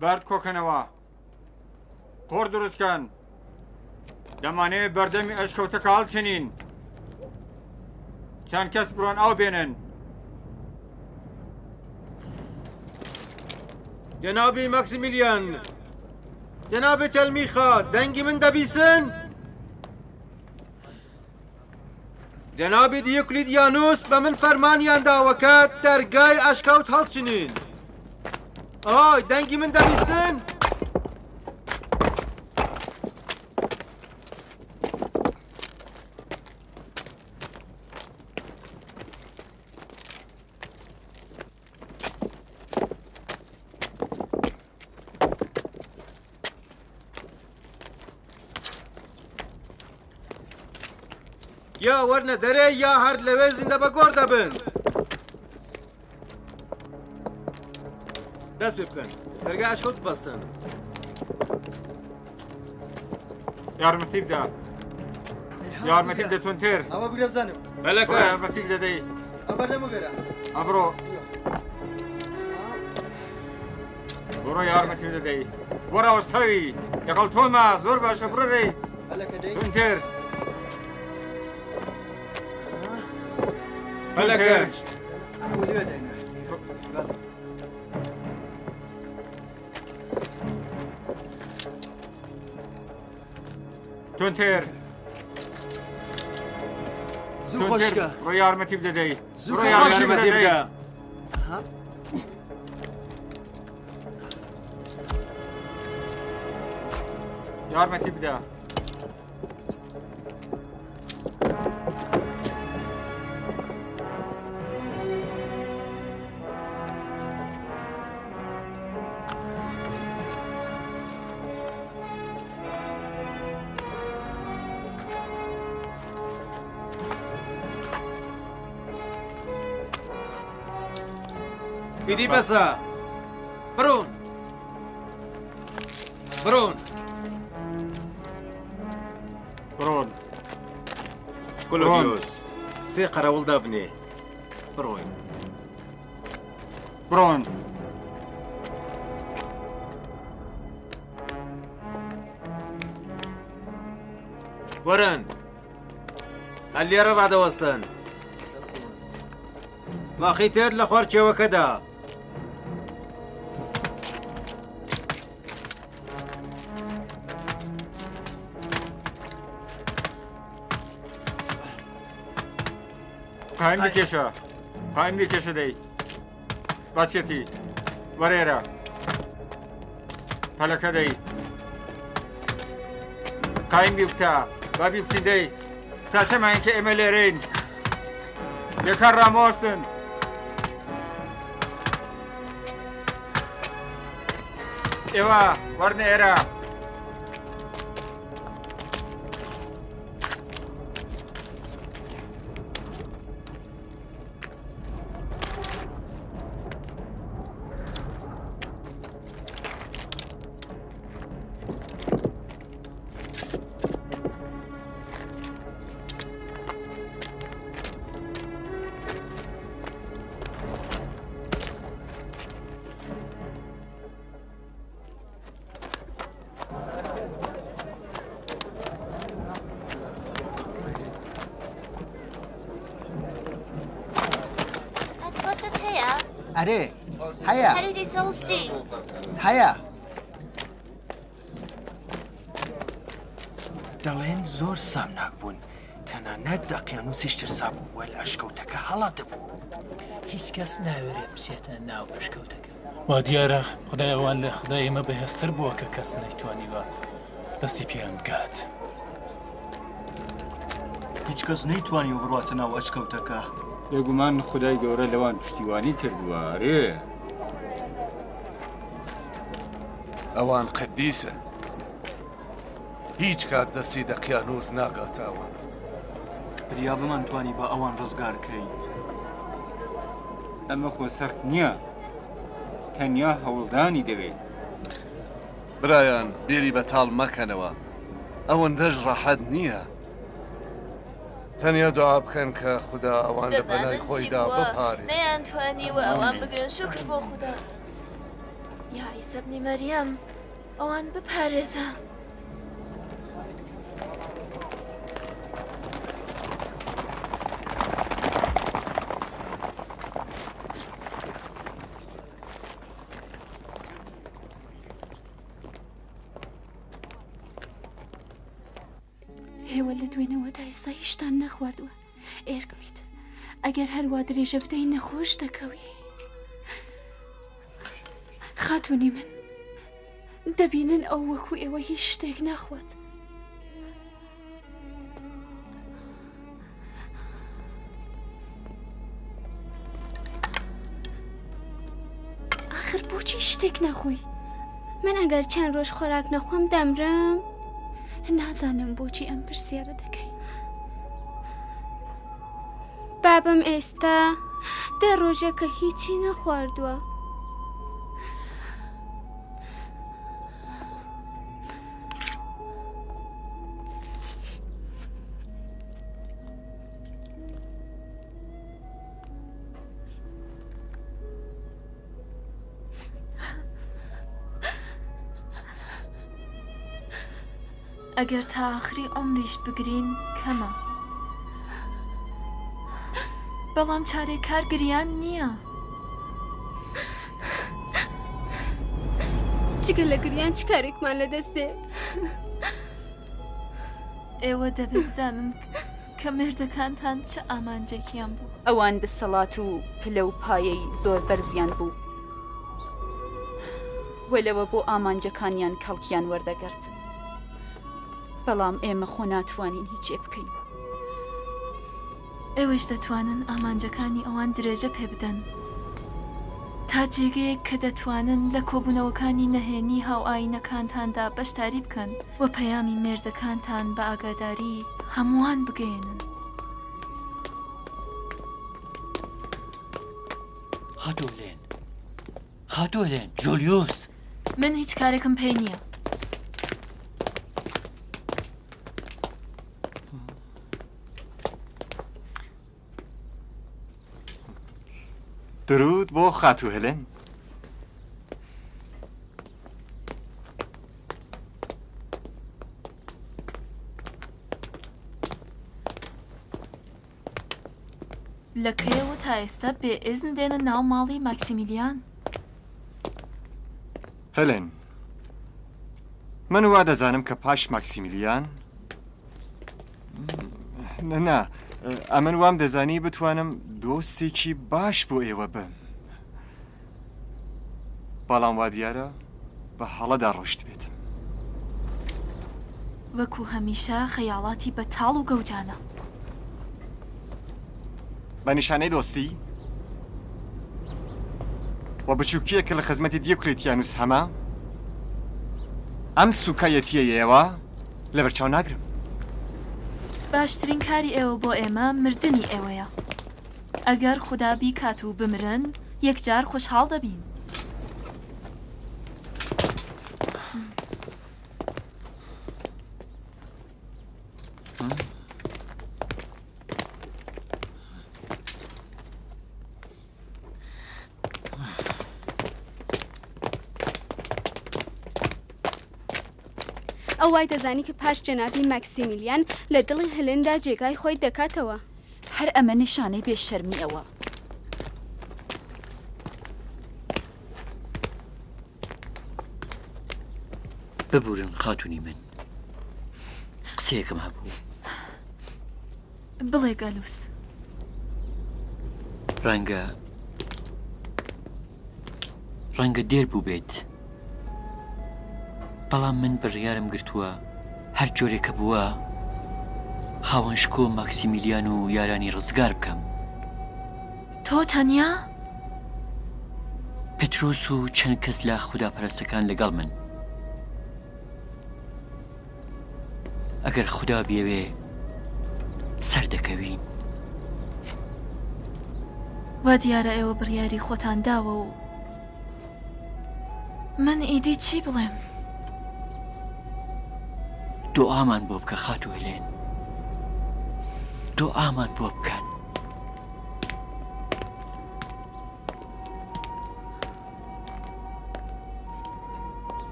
برد کۆکەنەوە قۆڕ دروستکەن دەمانەوێت بەردەمی ئەشکەوتەکە هەڵچنین چەند کەس بڕۆن ئاو بێنن جنابی ماکسیمیلیان جنابی تەلمیخا دەنگی من دەبیسن جنابی دیوکلیدیانوس بە من فەرمانیان داوەکە دەرگای ئەشکەوت هەڵچنین ئای دەنگی من دەبیستن یا وەرنە دەرێ یا هەر لەوێ زیندە بە گۆڕ دەبن دەست پێ بکەن دەرگای ئەشکەوت بەستن یارمەتی بدە یارمەتی بدە تونتر ئەوە بگرە بزانم بەلەکە یارمەتی دەدەی ئەمە لەمە بێرە ئەبڕۆ بڕۆ یارمەتی دەدەی وەرە وەستاوی لەگەڵ تۆمە زۆر باشە بڕدەی هەلەکە دەی تونتر بەلەکە ئەولێ دەینە تونتر زوو خۆشکە بڕۆ یارمەتی بدەدەی زوو بڕۆ خۆشی یارمەتی بدەدەی. بکە یارمەتی بدە ئیدی بەسە بڕۆن بڕۆن بڕۆن کلۆدیۆس سێ قەرەوڵ دابنێ بڕۆین بڕۆن وەرن هەر لێرە ڕادەوەستن ماخی تر لە خوارچێوەکەدا پایم بکێشە پایم بکێشە دەی باسیەتی وەرێرە پەلەکە دەی قایم بیوتە بابی بچین دەی تا سەمایین کە ئێمە لێرەین یەکان ڕامۆستن ئێوە وەرنە ئێرە ئەرێ هەیە هەرێتی سەڵشتی هەیە دەڵێن زۆر سامناک بوون تەنانەت دەقیانوسیش ترسا بوو وەل ئەشکەوتەکە هەڵاتە بوو هیچ کەس ناوێرێ بچێتە ناو ئەشکەوتەکە وا دیارە خدای ئەوان لە خدای ئێمە بەهێزتر بووە کە کەس نەیتوانیوە دەستی پێیان بگات هیچ کەس نەیتوانی بڕاتە ناو ئەشکەوتەکە لێگومان خدای گەورە لەوان پشتیوانی کردووارێ ئەوان قدیسن هیچ کات دەستی دەقیانوس ناگاتاوە بریا بمانتوانی بە ئەوان ڕزگارکەین ئەمە خۆ سەخت نییە تەنیا هەوڵدانی دەوێت برایان بیری بەتاڵ مەکەنەوە ئەوەندەش ڕەحەت نییە تەنیا دوعا بکەن کە خوددا ئەوان لە پەنای خۆیدا بپارێزێت نەیانتوانیوە ئەوان بگرن شکر بۆ خوددا یا عیسی بنی مەریەم ئەوان بپارێزە. هێوە لە دوێنەوەدا ئێستا هیچتان نەخواردووە. ئێرکمیت ئەگەر هەروە درێژە بدەی نەخۆش دەکەوی. خاتوونی من دەبینن ئەو وەکو ئێوە هیچ شتێک ناخوات. آخر بۆچی شتێک نەخۆی؟ من ئەگەر چەند ڕۆژ خۆراک نەخۆم دەمرم. نازانم بۆچی ئەم پرسیارە دەکەی. بابم ئێستا 10 ڕۆژە کە هیچی نەخواردووە. ئەگەر تا ئاخری عمریش بگرین کەمە، بەڵام چارەکار گریان نییە. جگە لە گریان چ کارێکمان لە دەستێ؟ ئێوە دەبێت بزانن کە مێردەکانتان چه ئامانجێکیان بوو. ئەوان دەسەڵات و پلە و پایەی زۆر بەرزیان بوو، وەلەوە بۆ ئامانجەکانیان کەڵکیان وەردەگرت. بەڵام ئێمە خۆ ناتوانین هیچێ بکەین. ئێوەش دەتوانن ئامانجەکانی ئەوان درێژە پێ بدەن تا جێگەیەک کە دەتوانن لە کۆبوونەوەکانی نەهێنی هاوئاینەکانتاندا بەشداری بکەن و پەیامی مێردەکانتان بە ئاگاداری هەمووان بگەێنن. خاتوولێن جۆلیۆس، من هیچ کارێکم پێی نییە. درود بۆ خاتوو هێلێن. لە کەیەوە تا ئێستا بێ ئێزن دێنە ناو ماڵی ماکسیمیلیان؟ هێلێن، من وا دەزانم کە پاش ماکسیمیلیان نا ئەمن وام دەزانی بتوانم دۆستێکی باش بۆ ئێوە بم، بەڵام وا دیارە بە هەڵەدا ڕۆشت بێتم. وەکو هەمیشە خەیاڵاتی بەتاڵ و گەوجانە. بە نیشانەی دۆستی و بچووکیە کە لە خزمەتی دیۆکلێتیانوس هەمە، ئەم سوکایەتیە ئێوە لە بەرچاو ناگرم. باشترین کاری ئێوە بۆ ئێمە مردنی ئێوەیە. ئەگەر خوددا بیکات و بمرن یەکجار خۆشحاڵ دەبین. ئەو وای دەزانی کە پاش جەنابی ماکسیمیلیان لە دڵی هەلێندا جێگای خۆی دەکاتەوە. هەر ئەمە نیشانەی بێشەرمی ئەوە. ببورن خاتوونی من، قسەیەکم هەبوو. بڵێ گەلووس. ڕەنگە دێر بوو بێت، بەڵام من بڕیارم گرتووە هەر جۆرێکە بووە خاوەنشکۆ ماکسیمیلیان و یارانی ڕزگار بکەم. تۆ تەنیا؟ پێترۆس و چەند کەس لە خوداپەرستەکان لەگەڵ من. ئەگەر خوددا بیەوێ سەر دەکەوین. وا دیارە ئێوە بڕیاری خۆتان داوە و من ئیدی چی بڵێم؟ دۆئامان بۆ بکە خاتوولێن، دۆئامان بۆ بکەن.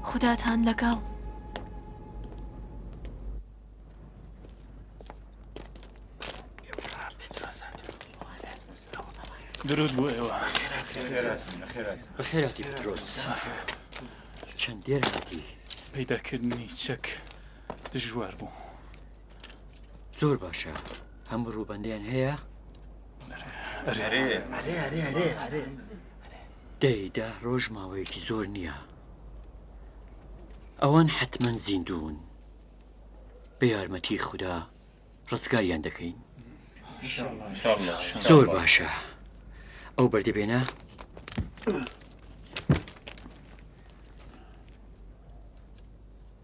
خوداتان لەگەڵ. درود بۆ ئێوە. بەخێراتی پترۆس. چەند دێر هاتی؟ پەیداکردنی چەک دژوار بوو. زۆر باشە. هەموو ڕووبەندیان هەیە؟ دەیدا ڕۆژ ماوەیەکی زۆر نییە. ئەوان حتمەن زیندوون. بە یارمەتی خوددا ڕزگاریان دەکەین. زۆر باشە. ئەو بەردەبێنە؟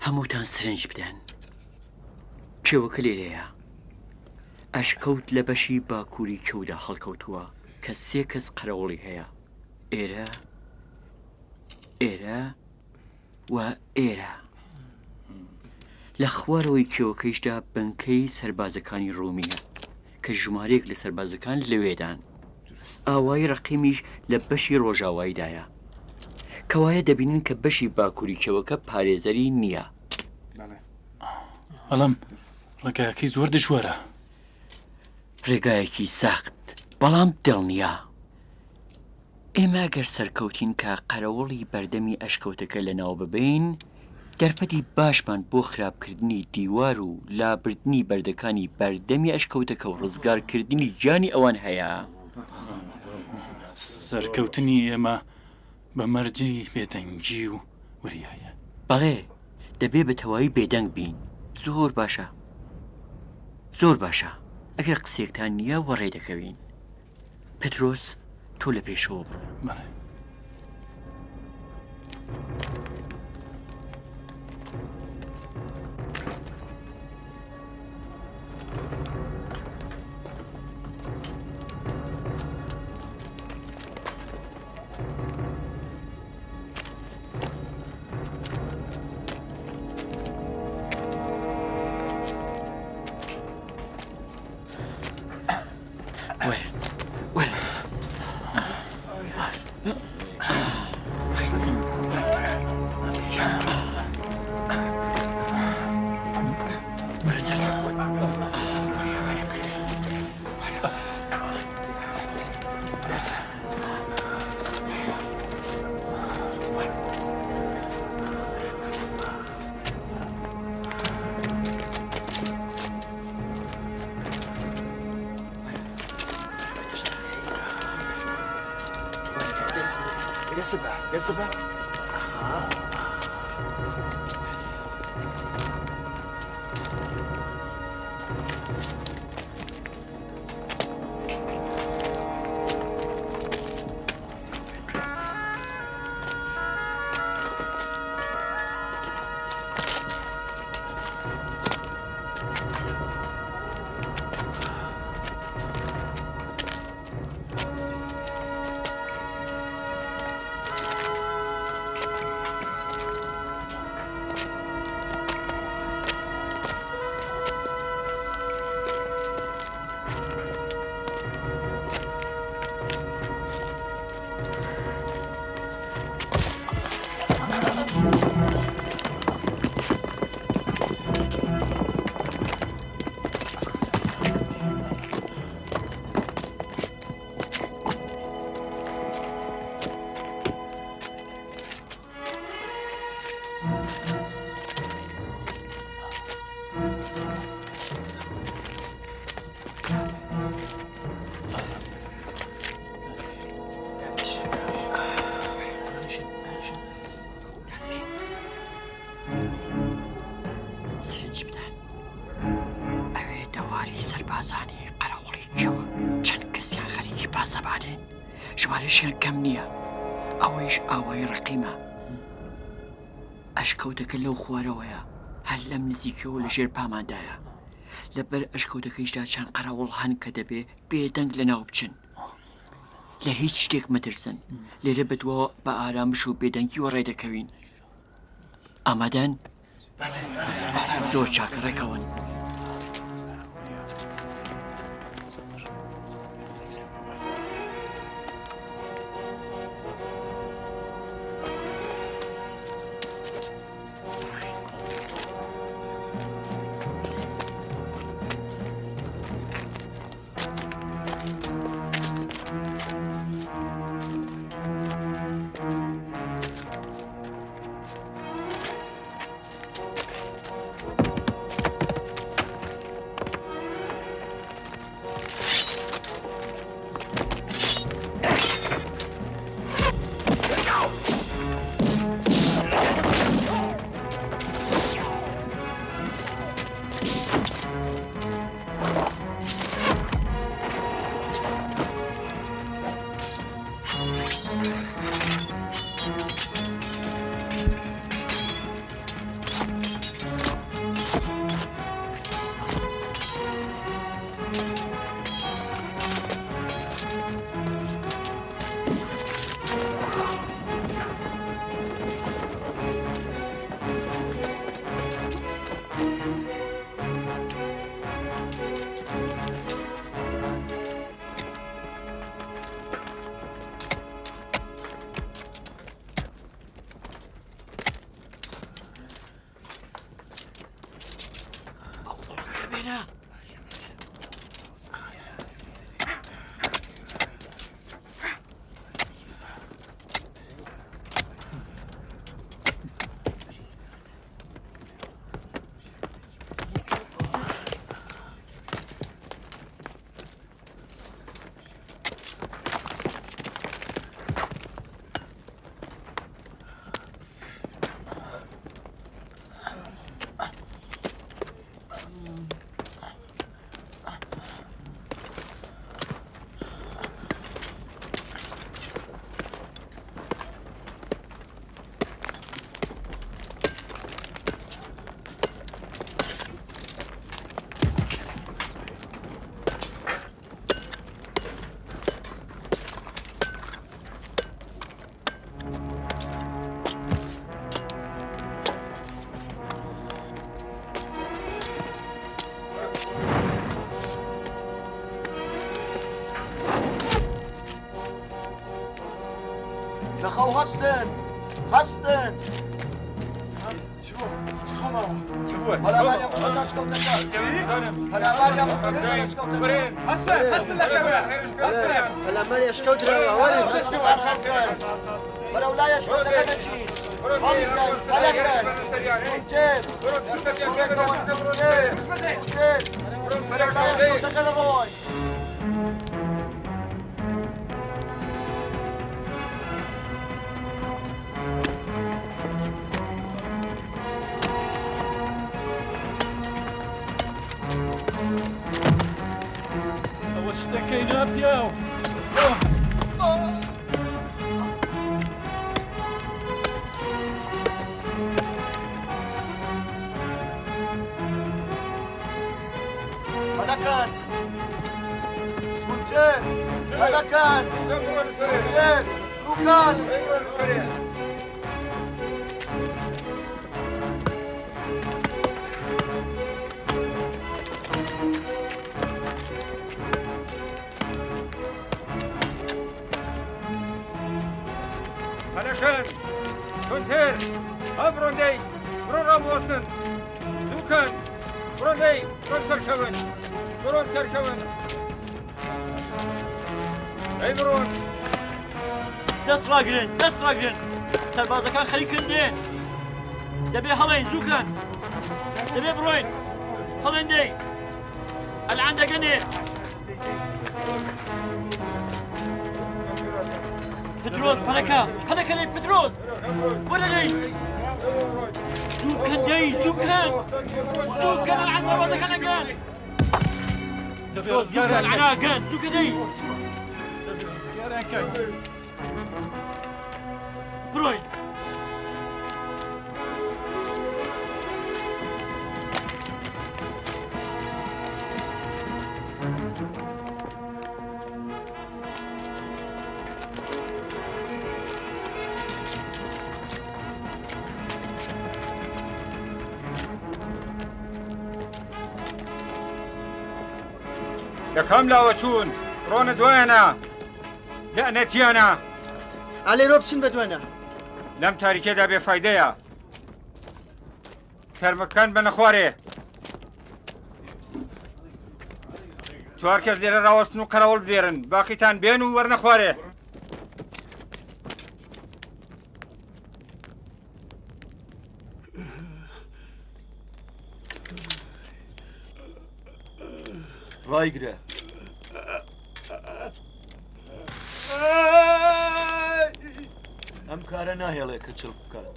هەمووتان سرنج بدەن. پێوەکە لێرەیە. ئەشکەوت لە بەشی باکووری کەودا هەڵکەوتووە کە 3 کەس قەرەوڵی هەیە. ئێرە، ئێرە و ئێرە. لە خوارەوەی کێوەکەیشدا بنکەی سەربازەکانی ڕۆمیە کە ژمارەیەک لە سەربازەکان لەوێدان. ئاوای ڕقیمیش لە بەشی ڕۆژاواییدایە کەوایە دەبینن کە بەشی باکووری کێوەکە پارێزەری نییە. بەڵام ڕێگایەکەی زۆر دژوارە. ڕێگایەکی سەخت بەڵام دڵنیە. ئێمە گەر سەرکەوتین کە قەرەوڵی بەردەمی ئەشکەوتەکە لەناو ببین، دەرفەتی باشمان بۆ خراپکردنی دیوار و لابردنی بەردەکانی بەردەمی ئەشکەوتەکە و ڕزگارکردنی گیانی ئەوان هەیە. سەرکەوتنی ئێمە بە مەرجی بێدەنگی و وریایە. بەڵێ، دەبێ بە تەواوی بێدەنگ بین. زۆر باشە. زۆر باشە. ئەگەر قسێکتان نییە وەڕێ دەکەوین. پترۆس، تۆ لە پێشەوە بڕۆ. بەڵێ. دەسەبە ژمارەشیان کەم نییە. ئەوەیش ئاوای ڕقیمە. ئەشکەوتەکە لەو خوارەوەیە، هەر لەم نزیکەوە لە ژێر پاماندایە. لەبەر ئەشکەوتەکەیشدا چەند قەرەوڵ هەن کە دەبێ بێدەنگ لەناو بچن. لە هیچ شتێک مەترسن. لێرە بەدووە بە ئارامش و بێدەنگی وەڕێ دەکەوین. ئامادەن؟ زۆر چاکە ڕێکەون. هەڵەکەن هەلا هەلامەری ئەشکەوت درەوە بەرەو لای ئەشکەوتەکە دەچین هەڵەکەن بەرەو لای ئەشکەوتەکە دەڕۆی ئەوە شتەکەی ناپیاو هەلەکەن گونجێر هەلەکەن گونجێر فروکان هەلەکەن تونتر ئەبڕۆندەی بڕۆ ڕامۆسن زووکەن بڕۆندەی بڕۆن سەرکەون بڕۆن سەرکەون ئەی بڕۆن دەست ڕاگرن دەست ڕاگرن سەربازەکان خەریکن دێن دەبێ هەڵێن زووکەن دەبێ بڕۆین هەڵێن دەی ئەلعان دەگەنێ پترۆز پەلەکە لێ پترۆز وەرە لێی زووکەن دەی زووکەن ئەلعان سەربازەکان ئەگەن زووکەن ئەلعان ئەگەن زووکە دەی بڕۆین لەکەم لاوە چوون ڕۆنە دوایەنە لەعنەتیانە ئالێرۆ بچین بە دوێنە لەم تاریکێدا بێفایدەیە تەرمەکان بە نەخوارێ چوار کەس لێرە ڕاوەستن و قەرەوڵ بدێرن باقیتان بێن و وەرنەخوارێ ڕایگرە ئەم کارە ناهێڵێ کە چڵ بکات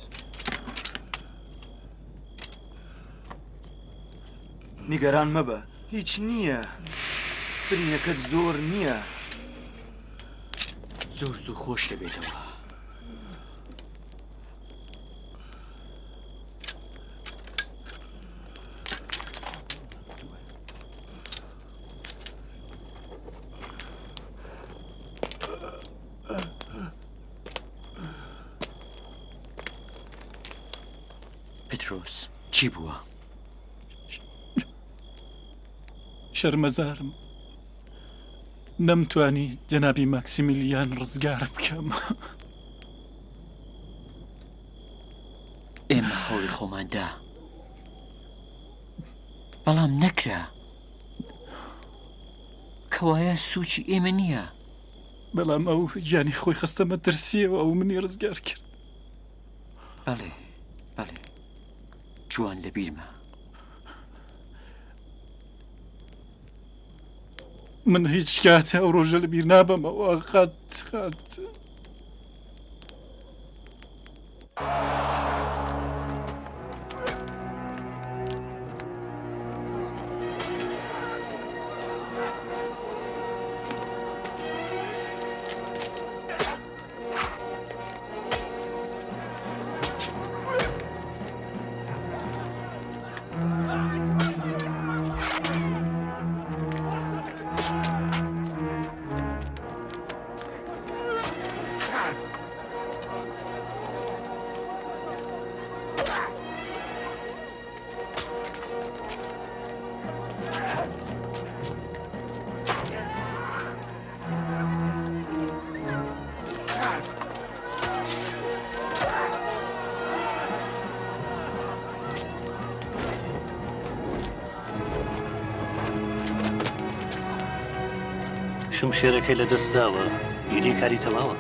نیگەران مەبە هیچ نییە برینەکەت زۆر نییە زۆر زوو خۆش دەبێتەوە پترۆس چی بووە؟ شەرمەزارم نەمتوانی جەنابی ماکسیمیلیان ڕزگارە بکەم ئێمە هەوڵی خۆماندا بەڵام نەکرا کەوایە سوچی ئێمە نییە بەڵام ئەو گیانی خۆی خستەمە ترسیەوە ئەو منی ڕزگار کرد بەڵێ بەڵێ جوان لە بیرمە من هیچ کاتە ئەو ڕۆژە لە بیر نابەمەوە قەت شمشێرەکەی لە دەستداوە ئیدی کاری تەواوە.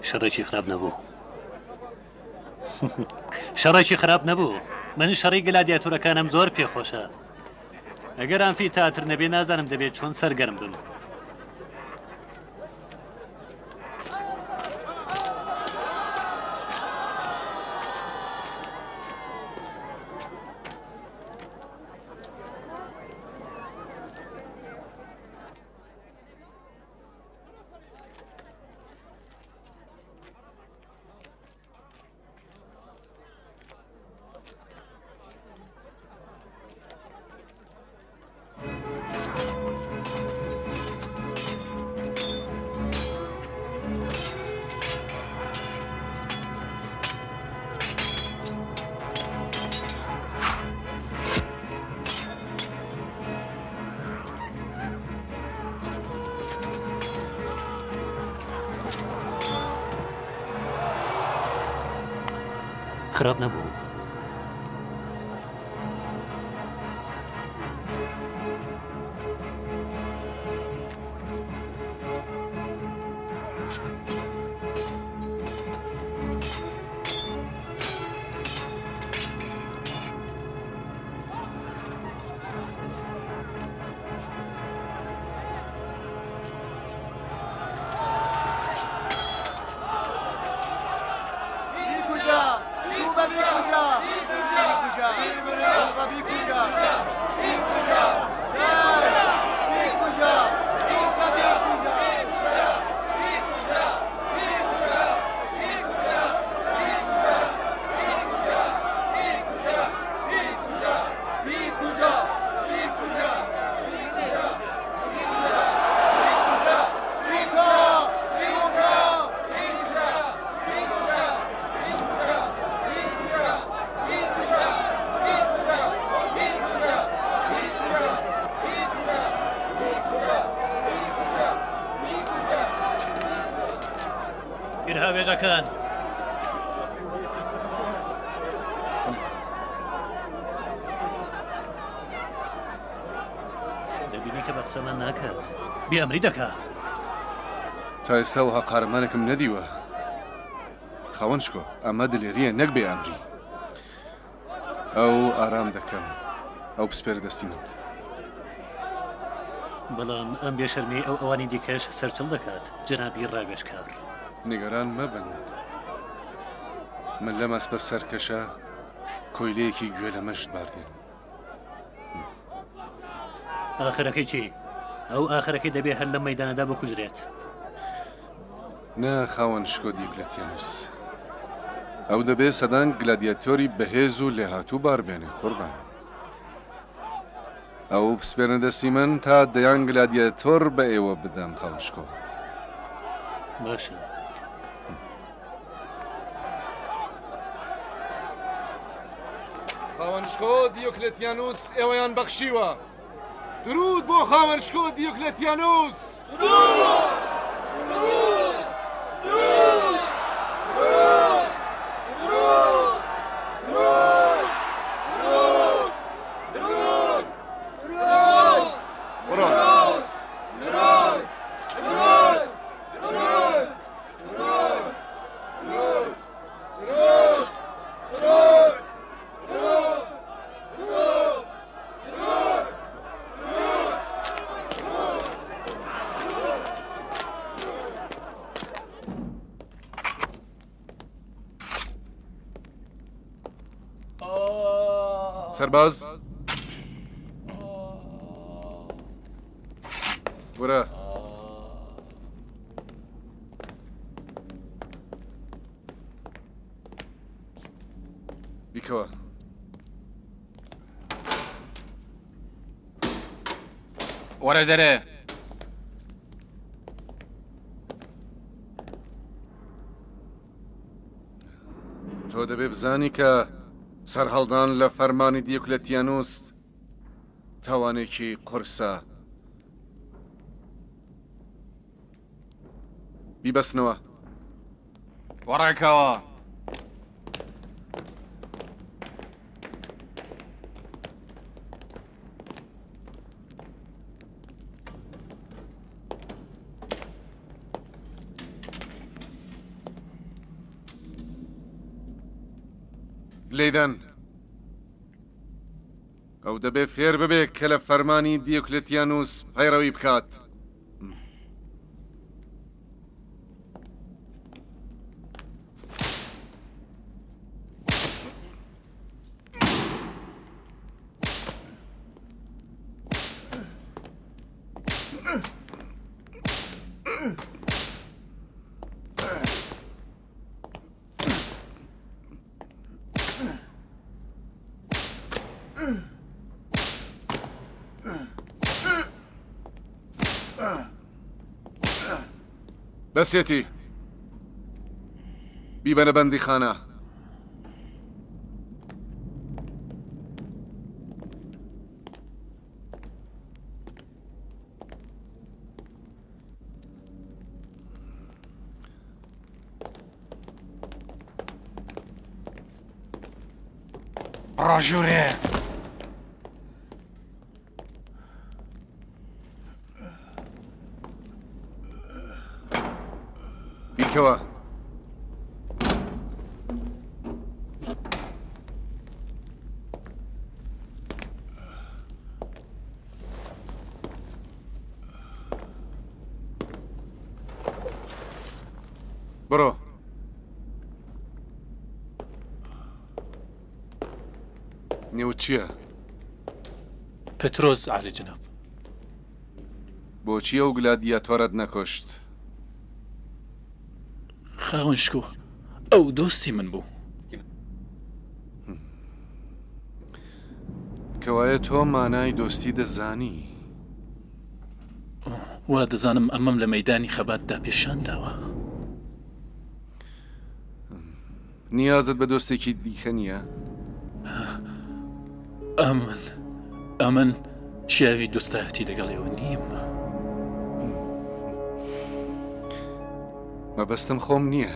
شەڕێکی خراپ نەبوو. شەڕێکی خراپ نەبوو. من شەڕی گلادیاتورەکانم زۆر پێخۆشە. ئەگەر ئەمفی تاتر نەبێ نازانم دەبێت چۆن سەرگەرم بم. خراپ نەبوو. هاوێژەکان دەبینی کە بە قسەمان ناکات بێئەمری دەکات. تا ئێستاوەها قارەمانێکم نەدیوە. خاوەن شکۆ ئەمە دلێریە نەک بێئەمری. ئەو ئارام دەکەم. ئەو پسپێرە دەستی من. بەڵام ئەم بێشەرمی ئەو ئەوانی دیکەش سەرچڵ دەکات. جەنابی ڕاوێژکار نیگەران مەبن. من لەم ئەسپە سەرکەشە کۆیلەیەکی گوێ لە مەشت باردێن. ئاخرەکەی چی؟ ئەو ئاخرەکەی دەبێ هەر لەم مەیدانەدا بکوژرێت. نا خاوەن شکۆ دیوکلەتیانوس. ئەو دەبێ سەدان گلادیاتۆری بەهێز و لێهاتوو باربێنێ قوربان. ئەو پسپێرە دەستی من تا دەیان گلادیاتۆر بە ئێوە بدەم خاوەن شکۆ. باشە. خاوەنشکۆ دیوکلێتیانوس ئێوەیان بەخشیوە. درود بۆ خاوەنشکۆ دیوکلێتیانوس. درود! درود! سەرباز وەرە بیکەوە وەرە دەرێ تۆ دەبێ بزانی کە سەرهەڵدان لە فەرمانی دیوکلێتیانوس تاوانێکی قورسە بیبەستنەوە وەڕێکەوە لێدەن ئەو دەبێ فێر ببێ کە لە فەرمانی دیوکلێتیانوس پەیڕەوی بکات بەسێتی بیبەنە بەندی خانە ڕۆژوورێ بیکەوە بڕۆ نێوت چییە؟ پترۆز عالی جناب بۆچی ئەو گلادیاتۆرەت نەکۆشت؟ خاوەن شکۆ ئەو دۆستی من بوو کەوایە تۆ مانای دۆستی دەزانی وا دەزانم ئەمەم لە مەیدانی خەباتدا پێشان داوە نیازت بە دۆستێکی دیکە نییە؟ ئەمن چیاوی دۆستایەتی لەگەڵێەوە نیم مەبەستم خۆم نییە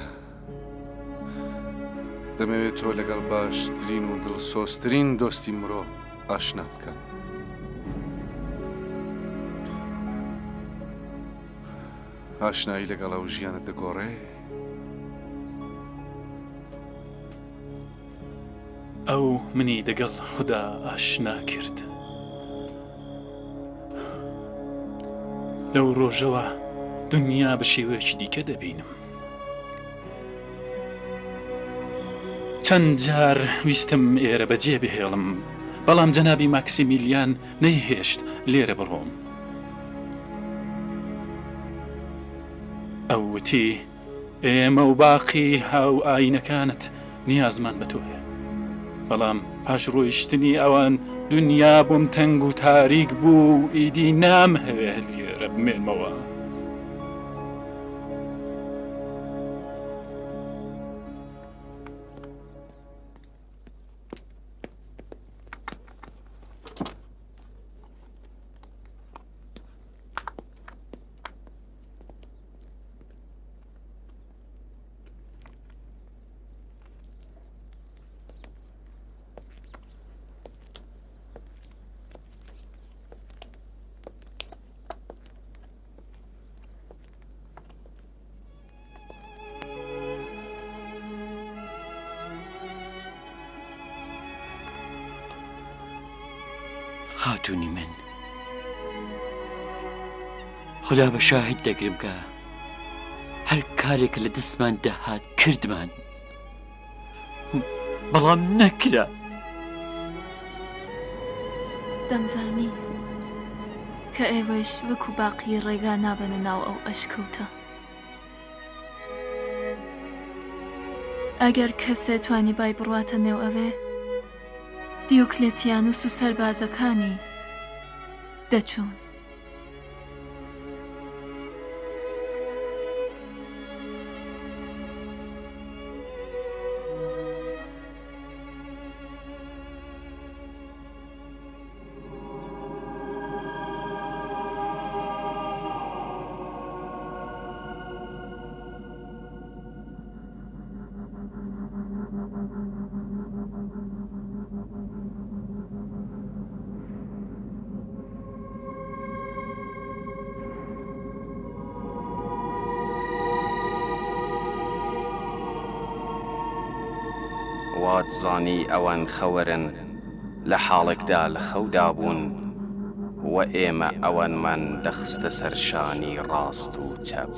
دەمەوێت تۆ لەگەڵ باشترین و دڵسۆزترین دۆستی مرۆڤ ئاشنا بکەم ئاشنایی لەگەڵ ئەو ژیانت دەگۆڕێ ئەو منی دەگەڵ خوددا ئاشنا کرد لەو ڕۆژەوە دنیا بە شێوەیەکی دیکە دەبینم چەند جار ویستم ئێرە بەجێ بهێڵم بەڵام جەنابی ماکسیمیلیان نەیهێشت لێرە بڕۆم ئەو وتی ئێمە و باقی هاو ئاینەکانت نیازمان بە تۆیە بەڵام پاش ڕۆیشتنی ئەوان دنیا بۆم تەنگ و تاریک بوو ئیدی نامهەوێت لێرە بمێنمەوە خاتونی من خدا بە شاهید دەگرم کە هەر کارێک لە دەستمان دەهات کردمان بەڵام نەکرا دەمزانی کە ئێوەش وەکو باقی ڕێگا نابەنە ناو ئەو ئەشکەوتە. ئەگەر کەسێ توانی بای بڕواتە نێو ئەوێ، دیۆکلێتیانوس و سەربازەکانی دەچوون. وات زانی ئەوان خەوەرن لە حاڵێکدا لە خەودا بوون و ئێمە ئەوانمان دەخستە سەرشانی ڕاست و چەپ.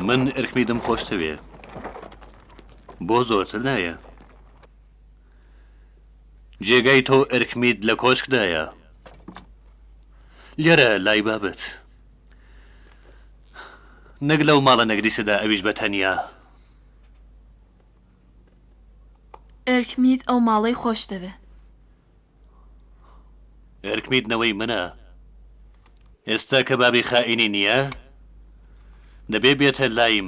من ئەرکمیدم خۆشتەوێ بۆ زۆرتر نایە. جێگای تۆ ئەرکمید لە کۆشکدایە لێرە لای بابەت نەک لەو ماڵە نەگریسەدا ئەویش بە تەنیا. ئەرکمید ئەو ماڵەی خۆش دەوێ. ئەرکمیدنەوەی منە. ئێستا کە بابی خائینی نییە دەبێ بێتە لای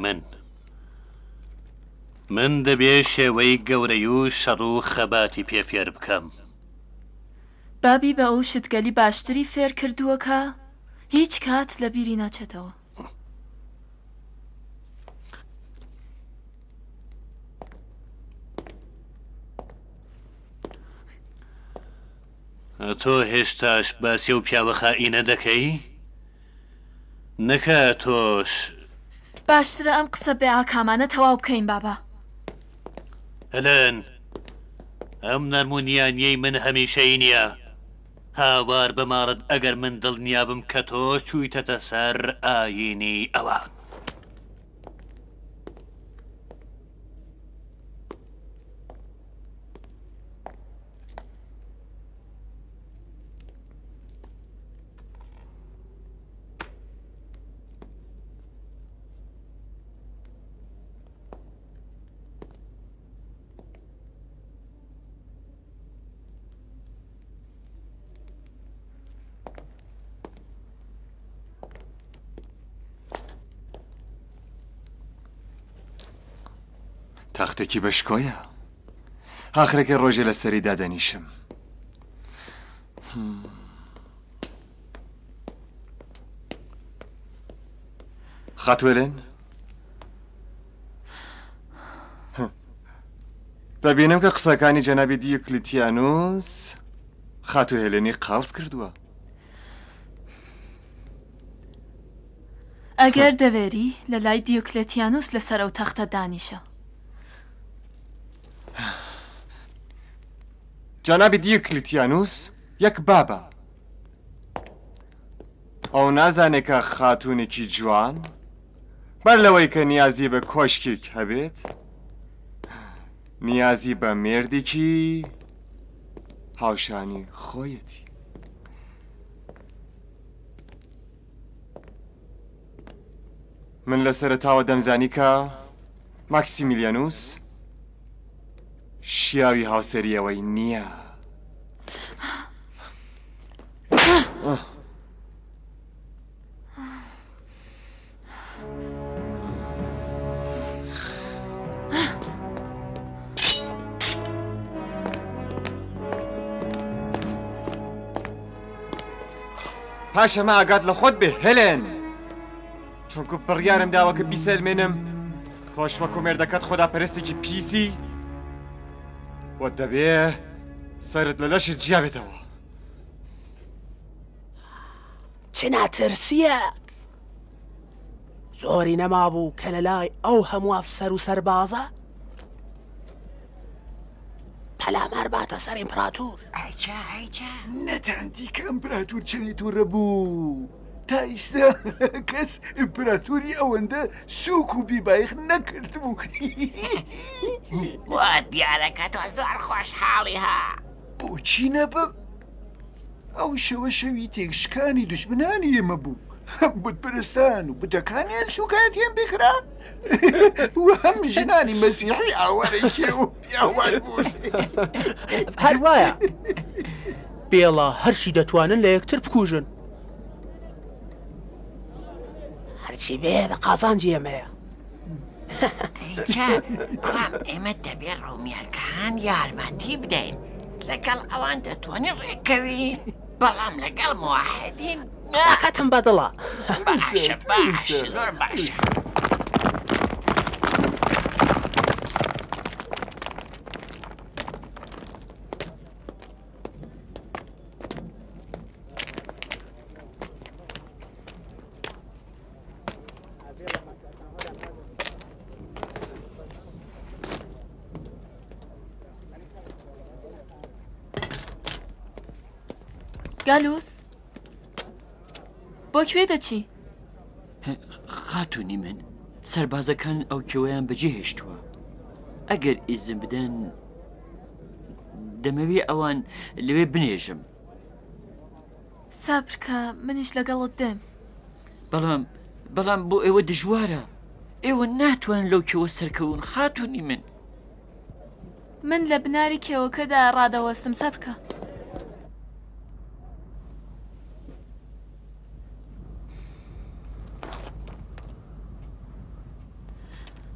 من دەبێ شێوەی گەورەی و شەڕ و خەباتی پێفێر بکەم. بابی بە ئەو شتگەلی باشتری فێر کردووەکە هیچ کات لە بیری ناچێتەوە. تۆ هێشتاش باسی و پیاوە خائینە دەکەی؟ نەکە تۆش باشترە ئەم قسە بێعاکامانە تەواو بکەین بابا. هەلەن ئەم نەرمونیانیەی من هەمیشەی نییە. هاوار بماڕت ئەگەر من دڵنیابم کە تۆ چوویتەتە سەر ئاینی ئەوان. تەختێکی بەشکۆیە ئاخرەکە ڕۆژێ لە سەری دادەنیشم. خاتوێلێن دەبینم کە قسەکانی جەنابی دیۆکلێتیانوس خاتوهێلێنی قاڵز کردووە. ئەگەر دەوێری لە لای دیۆکلێتیانوس لەسەر ئەو تەختە دانیشە. جەنابی دیۆکلێتیانوس یەک بابە. ئەو نازانێت کە خاتوونێکی جوان بەر لەوەی کە نیازی بە کۆشکێک هەبێت نیازی بە مێردێکی هاوشانی خۆیەتی. من لە سەرەتاوە دەمزانی کە ماکسیمیلیانوس شیاوی هاوسەریەوەی نییە. پاشەمە ئاگات لە خۆت بێ هێلێن، چونکە بڕیارم داوە کە بیسەلمێنم تۆش وەکو مێردەکەت خۆداپەرستێکی پیسی وە دەبێ سەرت لە لەشت جیابێتەوە. چ ناترسیە؟ زۆری نەمابوو کە لە لای ئەو هەموو ئەفسەر و سەربازە تەلامار باتە سەر ئیمپراتور. نەتاندی کە ئەمپراتور چەنی تووڕە بوو تا ئیستا کەس ئیمپراتوری ئەوەندە سووک و بیبایخ نەکرد بوو. وا دیارەکە تۆ زۆر خۆشحاڵی ها. بۆچی نەبم؟ ئەو شەوە شەوی تێکشکانی دوژمنانی ئێمە بوو. بتپەرستان و بتەکانیان سوکاتیان بکرا و هەم ژنانی مەسیحی ئاوارێکی و پیاوان بوون. هەر وایە بێڵە هەرچی دەتوانن لە یەکتر بکوژن. هەرچی بێ بە قازانجی ئێمەیە. بەڵام ئێمە دەبێت ڕۆمیەکان یارمەتی بدەین لەگەڵ ئەوان دەتوانین ڕێکەوین بەڵام لەگەڵ موحدین قسەکەتم بەدڵە. باشە باشە زۆر باشە. گالوس بۆ کوێ دەچی؟ خاتوونی من سەربازەکان ئەو کێوەیان بەجێ هێشتووە ئەگەر ئیزم بدەن دەمەوێ ئەوان لەوێ بنێژم. سابرکە منیش لەگەڵت دێم. بەڵام بۆ ئێوە دژوارە ئێوە ناتوانن لەو کێوە سەرکەون خاتوونی من لە بناری کێوەکەدا ڕادەوەستم سابرکە.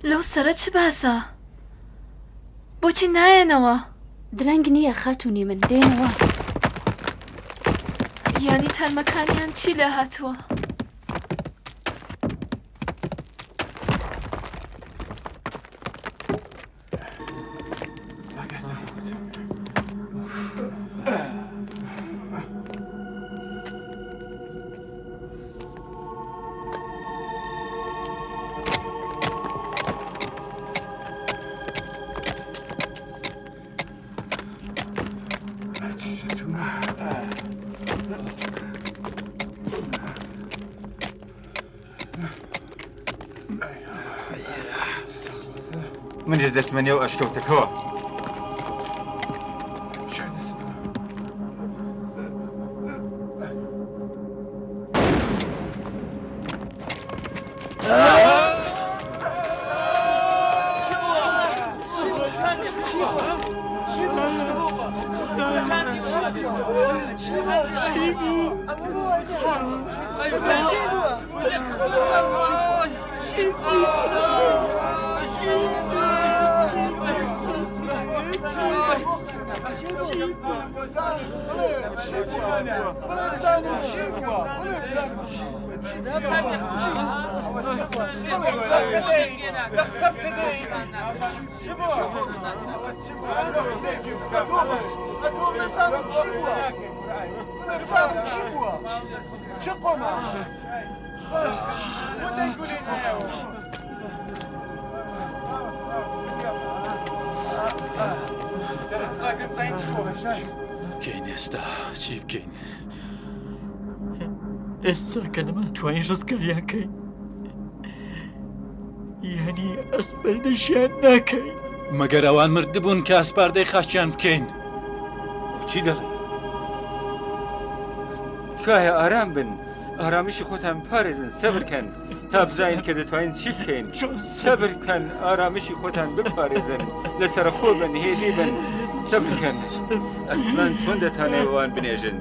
لەو سەرە چ باسە؟ بۆچی نایەنەوە؟ درەنگ نییە خاتوونی من دێنەوە. یانی تەرمەکانیان چی لە هاتووە؟ منیش دەچمە نێو ئەشکەوتەکەوە. کەین ئێستا چی بکەین؟ ئێستا کە نەماتوانین ڕزگاریانکەین یعنی ئەسپەردەشیان ناکەین. مەگەر ئەوان مردبوون کە ئەسپاردەی خاچیان بکەین. چی دەڵێ؟ تکایە ئارام بن، ئارامیشی خۆتان پارێزن، سەبرکەن تا بزانین کە دەتوانین چی بکەین. سەبرکەن، ئارامیشی خۆتان بپارێزن، لەسەر خۆ بن، هێدی بن، سەبرکەن. ئەسمان چۆن دەتانێت ئەوان بنێژن؟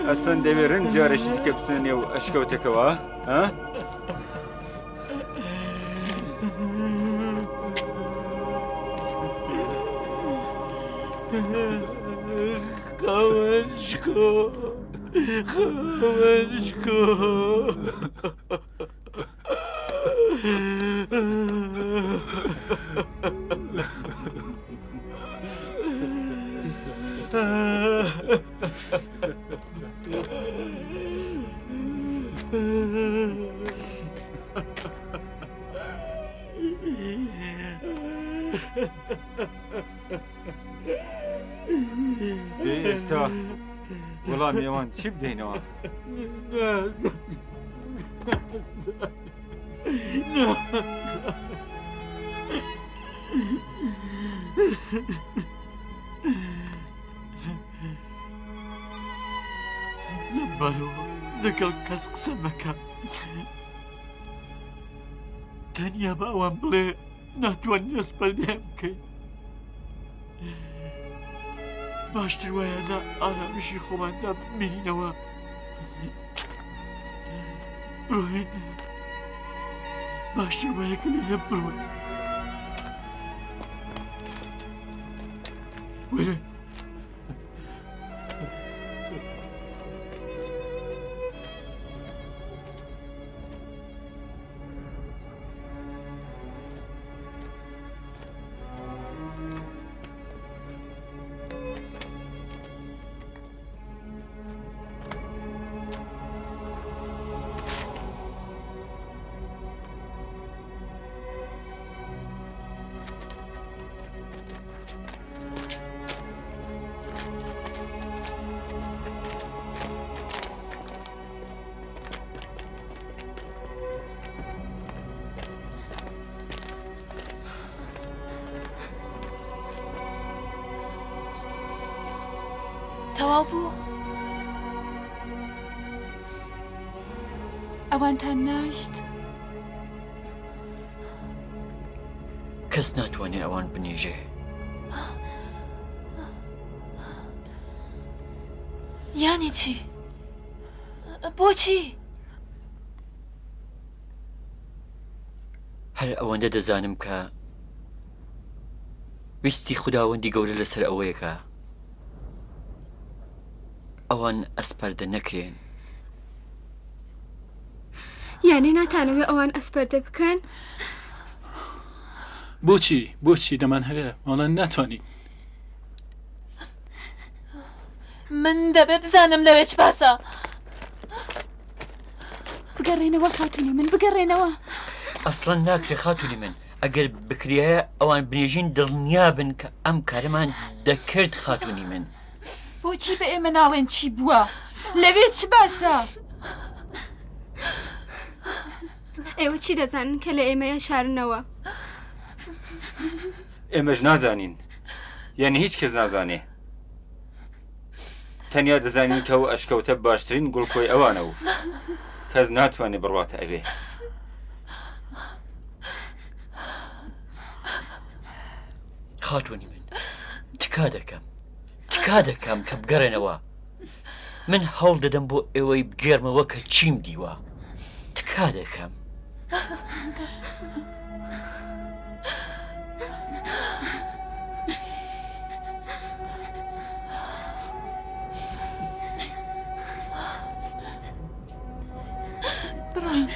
ئەسەن دەوێت ڕەنگ جارێکی دیکە بچنە نێو ئەشکەوتەکەوە، ها؟ خاوەنشکۆ خاوەنشکۆ وەڵامی ئەوان چی بدەینەوە؟ لەبەرەوە لەگەڵ کەس قسە مەکە، تەنیا بە ئەوان بڵێ ناتوانین ئەسپەردەیان بکەین. باشتر وایە لە ئارامشی خۆماندا بمێنینەوە. بڕۆین، باشتر وایە کە لێرە بڕۆین. وەرە. تەواو بوو؟ ئەوانتان ناشت؟ کەس ناتوانێت ئەوان بنیژێ. یانی چی؟ بۆچی؟ هەر ئەوەندە دەزانم کە ویستی خوداوەندی گەورە لەسەر ئەوەیەکە ئەوان ئەسپەردە نەکرێن. یانی ناتانەوێت ئەوان ئەسپەردە بکەن؟ بۆچی دەمان هەیە وەڵێن ناتوانین. من دەبێ بزانم لەوێ چ باسە. بگەڕێنەوە خاتونی من، بگەڕێنەوە. ئەسڵەن ناکرێ خاتونی من. ئەگەر بکریایە ئەوان بنێژین دڵنیا بن کە ئەم کارەمان دەکرد خاتونی من. بۆچی بە ئێمە ناڵێن چی بووە؟ لەوێ چ باسە؟ ئێوە چی دەزانن کە لە ئێمەیە شارنەوە؟ ئێمەش نازانین، یعنی هیچ کەس نازانێ. تەنیا دەزانین کە ئەو ئەشکەوتە باشترین گوڵکۆی ئەوانە و کەس ناتوانێت بڕواتە ئەوێ. خاتونی من تکا دەکەم کە بگەڕێنەوە. من هەوڵ دەدەم بۆ ئێوەی بگێرمەوە کە چیم دیوە. تکا دەکەم. بڕۆین.